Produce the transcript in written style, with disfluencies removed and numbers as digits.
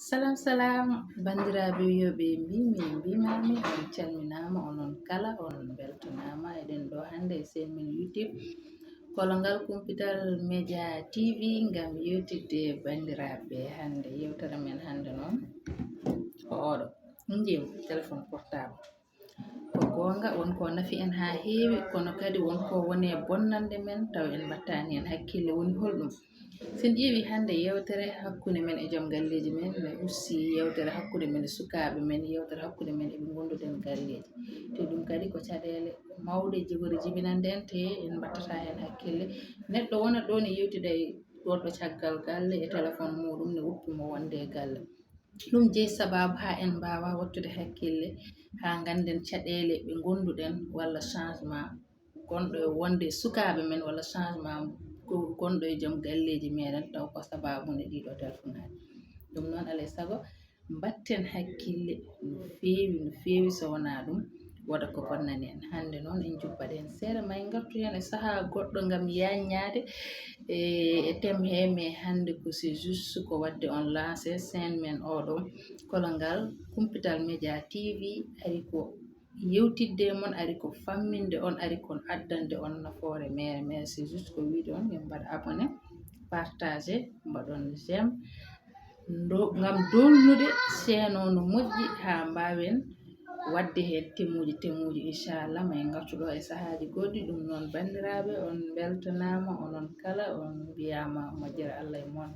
Salam salam bandiraɓe wiyoɓe mbimami on calminama onon kala on beltanama eɗen ɗo hande e sen min YouTube kolongal Kumpital Media TV ngam yewtidde bandiraɓe hande yewtere men hande noon oɗo ndiyam téléphone portable ko gonga wonko nafi en ha heewi kono kadi wonko wone bonnande men taw en battani hen hakkille woni holɗum. Sen ƴeewi hande yewtere hakkude men e joom galleji men mi usti yewtere hakkude men e sukaɓe men yewtere hakkude men eɓe gonduɗen galleji te ɗum kadi ko caɗele mawɗe jogori jibinande en te en battata hen hakkille neɗɗo wona ɗo ne yewtida e goɗɗo caggal galle e téléphone muɗum ne wuppimo wonde e galle ɗum jeeyi sababu ha en mbawa wattude hakkille ha ganden caɗele ɓe gonduɗen walla changement gonɗo e wonde sukaɓe men walla changement gonɗo e joom galleji meɗen taw ko sababune ɗiɗo téléphone aji ɗum noon alay saago batten hakkille no fewi so wona ɗum woda ko bonnani en hande noon en jubbaɗen seeɗa ma en gartu hen e saaha goɗɗo gam yajnade e thème he hande ko c'est juste ko wadde on lancé chaine men oɗo kolongal Kumpital Media TV ari ko yewtidde mon ari ko famminde on ari ko addande on nafoore mere mere c'est juste ko wiide on yo mbaɗ abonné partagé mbaɗon j'aime gam dolnude chaine o no moƴƴi ha mbawen wadde hen temmuji inchallah ma en gartu ɗo e saahaji goɗɗi ɗum noon bandiraɓe on beltanama onon kala on mbiyama moƴƴere Allah e moon